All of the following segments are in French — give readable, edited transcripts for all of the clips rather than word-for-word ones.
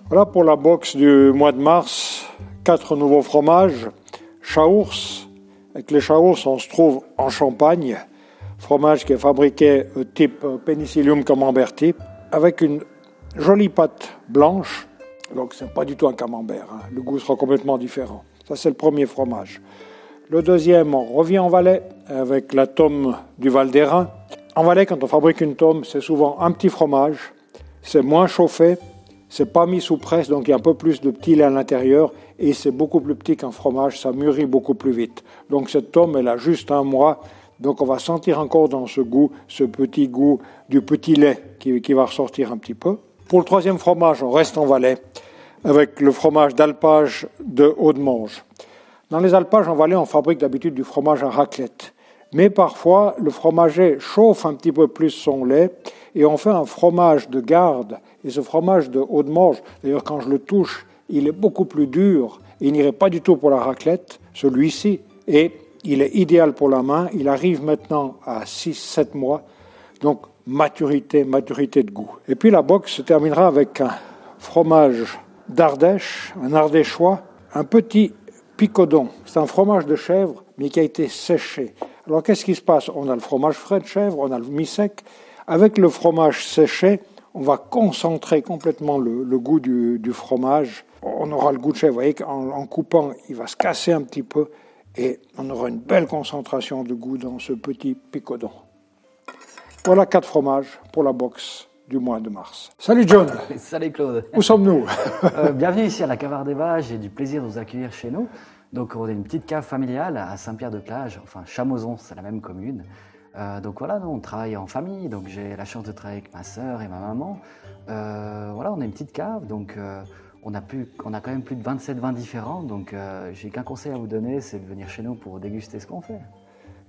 Voilà pour la box du mois de mars, 4 nouveaux fromages. Chaours, avec les Chaours on se trouve en Champagne, fromage qui est fabriqué type Penicillium camembert type, avec une jolie pâte blanche, donc c'est pas du tout un camembert, hein. Le goût sera complètement différent. Ça c'est le premier fromage. Le deuxième, on revient en Valais avec la tome du Val d'Airain. En Valais, quand on fabrique une tome, c'est souvent un petit fromage, c'est moins chauffé, c'est pas mis sous presse, donc il y a un peu plus de petit lait à l'intérieur et c'est beaucoup plus petit qu'un fromage, ça mûrit beaucoup plus vite. Donc cette tome, elle a juste 1 mois, donc on va sentir encore dans ce goût, ce petit goût du petit lait qui va ressortir un petit peu. Pour le troisième fromage, on reste en Valais avec le fromage d'alpage de Haudemange. Dans les alpages en Valais, on fabrique d'habitude du fromage à raclette. Mais parfois, le fromager chauffe un petit peu plus son lait et on fait un fromage de garde. Et ce fromage de Haudemange, d'ailleurs quand je le touche, il est beaucoup plus dur. Il n'irait pas du tout pour la raclette, celui-ci. Et il est idéal pour la main. Il arrive maintenant à 6-7 mois. Donc maturité de goût. Et puis la box se terminera avec un fromage d'Ardèche, un ardéchois, un petit picodon. C'est un fromage de chèvre, mais qui a été séché. Alors, qu'est-ce qui se passe? On a le fromage frais de chèvre, on a le mi-sec. Avec le fromage séché, on va concentrer complètement le goût du fromage. On aura le goût de chèvre. Vous voyez qu'en coupant, il va se casser un petit peu et on aura une belle concentration de goût dans ce petit picodon. Voilà 4 fromages pour la box du mois de mars. Salut John. Salut Claude. Où sommes-nous? Bienvenue ici à la Cave Ardéva. J'ai du plaisir de vous accueillir chez nous. Donc on a une petite cave familiale à Saint-Pierre-de-Plage, enfin Chamoson, c'est la même commune. Donc voilà, nous, on travaille en famille, donc j'ai la chance de travailler avec ma sœur et ma maman. Voilà, on a une petite cave, donc on a quand même plus de 27 vins différents, donc j'ai qu'un conseil à vous donner, c'est de venir chez nous pour déguster ce qu'on fait.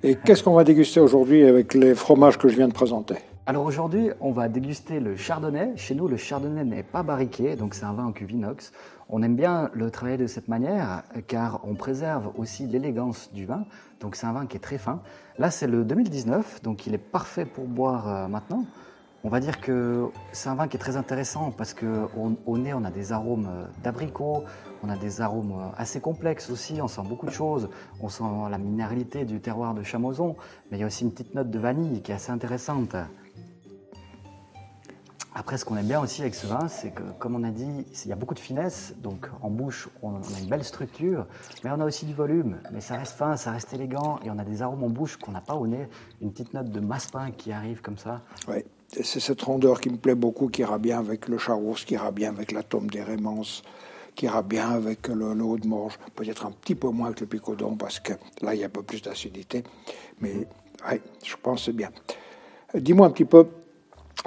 Et qu'est-ce qu'on va déguster aujourd'hui avec les fromages que je viens de présenter? Alors aujourd'hui, on va déguster le chardonnay. Chez nous, le chardonnay n'est pas barriqué, donc c'est un vin en cuve inox. On aime bien le travailler de cette manière car on préserve aussi l'élégance du vin. Donc c'est un vin qui est très fin. Là, c'est le 2019, donc il est parfait pour boire maintenant. On va dire que c'est un vin qui est très intéressant parce qu'au nez, on a des arômes d'abricot, on a des arômes assez complexes aussi, on sent beaucoup de choses. On sent la minéralité du terroir de Chamoson, mais il y a aussi une petite note de vanille qui est assez intéressante. Après, ce qu'on aime bien aussi avec ce vin, c'est que, comme on a dit, il y a beaucoup de finesse. Donc, en bouche, on a une belle structure, mais on a aussi du volume. Mais ça reste fin, ça reste élégant, et on a des arômes en bouche qu'on n'a pas au nez. Une petite note de massepain qui arrive comme ça. Oui, c'est cette rondeur qui me plaît beaucoup, qui ira bien avec le Chaours, qui ira bien avec la tome des Rémences, qui ira bien avec le Haudemange. Peut-être un petit peu moins avec le picodon, parce que là, il y a un peu plus d'acidité. Mais oui, je pense que c'est bien. Dis-moi un petit peu.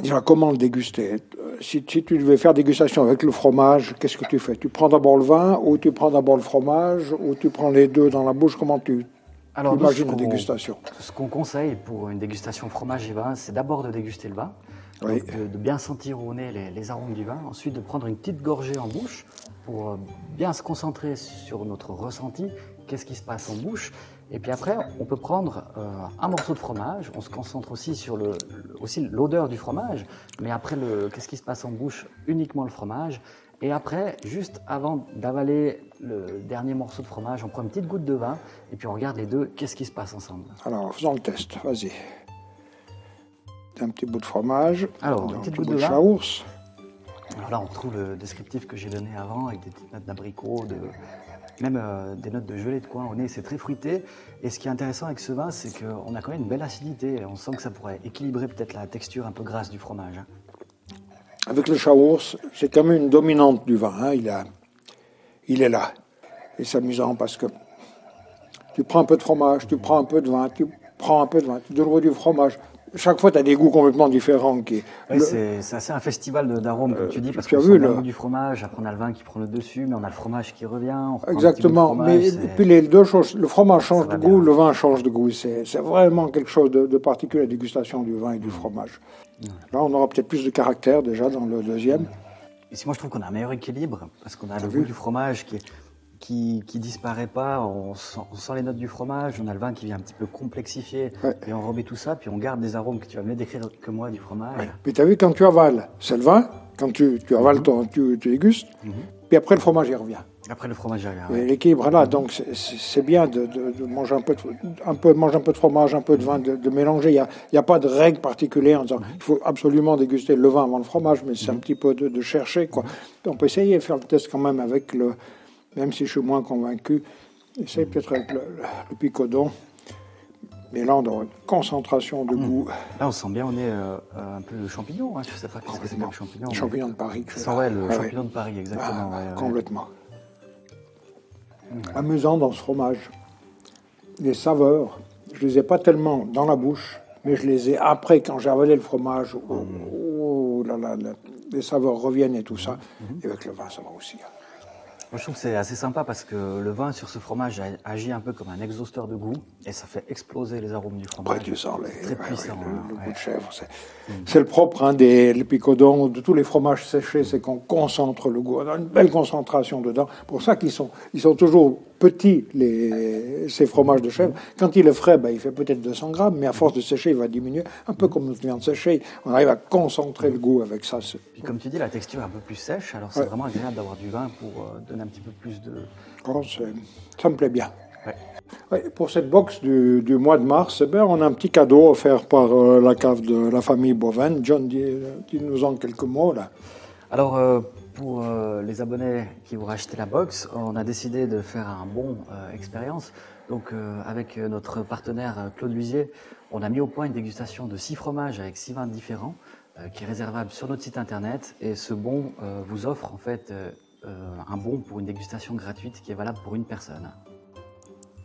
Déjà, comment le déguster? Si tu devais faire dégustation avec le fromage, qu'est-ce que tu fais? Tu prends d'abord le vin, ou tu prends d'abord le fromage, ou tu prends les deux dans la bouche? Comment tu imagines la dégustation? Ce qu'on conseille pour une dégustation fromage et vin, c'est d'abord de déguster le vin, oui. de bien sentir au nez les arômes du vin, ensuite de prendre une petite gorgée en bouche pour bien se concentrer sur notre ressenti, qu'est-ce qui se passe en bouche. Et puis après, on peut prendre un morceau de fromage, on se concentre aussi sur l'odeur du fromage, mais après, qu'est-ce qui se passe en bouche? Uniquement le fromage. Et après, juste avant d'avaler le dernier morceau de fromage, on prend une petite goutte de vin, et puis on regarde les deux, qu'est-ce qui se passe ensemble. Alors, faisons le test, vas-y. Un petit bout de fromage, alors, un petit bout de Chaours. Alors là, on trouve le descriptif que j'ai donné avant, avec des petites notes d'abricot, même des notes de gelée de coin au nez, c'est très fruité. Et ce qui est intéressant avec ce vin, c'est qu'on a quand même une belle acidité. On sent que ça pourrait équilibrer peut-être la texture un peu grasse du fromage. Avec le Chaours, c'est quand même une dominante du vin. Hein. Il est là. Et c'est amusant parce que tu prends un peu de fromage, tu prends un peu de vin, tu prends un peu de vin, tu donnes du fromage. Chaque fois, tu as des goûts complètement différents. Oui, c'est assez un festival d'arômes, comme tu dis, parce qu'on sent le goût du fromage, après on a le vin qui prend le dessus, mais on a le fromage qui revient. Exactement, mais puis les deux choses, le fromage change de goût, le vin change de goût. C'est vraiment quelque chose de particulier, la dégustation du vin et du fromage. Là, on aura peut-être plus de caractère déjà dans le deuxième. Ici, moi, je trouve qu'on a un meilleur équilibre, parce qu'on a le goût du fromage qui qui disparaît pas. On sent les notes du fromage, on a le vin qui vient un petit peu complexifier et enrober tout ça, puis on garde des arômes que tu vas mieux décrire que moi du fromage. Ouais. Puis tu as vu, quand tu avales, c'est le vin, quand tu avales, tu dégustes, puis après le fromage il revient. Après le fromage arrière. Et l'équilibre est là, donc c'est bien de manger manger un peu de fromage, un peu de vin, de mélanger. Il y a pas de règle particulière en disant il faut absolument déguster le vin avant le fromage, mais c'est un petit peu de chercher, quoi. On peut essayer de faire le test quand même avec même si je suis moins convaincu, essaye peut-être avec le Picodon. Mais là, on a une concentration de goût. Là, on sent bien, on est un peu de champignon. Je ne sais pas ce que c'est que le champignon. Le champignon de Paris. C'est vrai, le champignon de Paris, exactement. Complètement. Amusant dans ce fromage. Les saveurs, je les ai pas tellement dans la bouche, mais je les ai après, quand j'ai avalé le fromage. Oh là là, les saveurs reviennent et tout ça. Et avec le vin, ça va aussi. Moi, je trouve que c'est assez sympa parce que le vin sur ce fromage agit un peu comme un exhausteur de goût et ça fait exploser les arômes du fromage. Après, tu sens très puissant. Le goût de chèvre. C'est le propre des Picodons, de tous les fromages séchés, c'est qu'on concentre le goût. On a une belle concentration dedans. Pour ça qu'ils sont toujours petits, ces fromages de chèvre. Quand il est frais, il fait peut-être 200 grammes, mais à force de sécher, il va diminuer. Un peu comme notre viande séchée. On arrive à concentrer le goût avec ça. Puis comme tu dis, la texture est un peu plus sèche, alors c'est vraiment agréable d'avoir du vin pour donner un petit peu plus de... Oh, ça me plaît bien. Ouais, pour cette box du mois de mars, on a un petit cadeau offert par la cave de la famille Boven. John, dis-nous-en quelques mots, là. Alors, pour les abonnés qui vont racheter la box, on a décidé de faire un bon expérience. Donc, avec notre partenaire Claude Lusier, on a mis au point une dégustation de 6 fromages avec 6 vins différents qui est réservable sur notre site internet. Et ce bon vous offre en fait un bon pour une dégustation gratuite qui est valable pour une personne.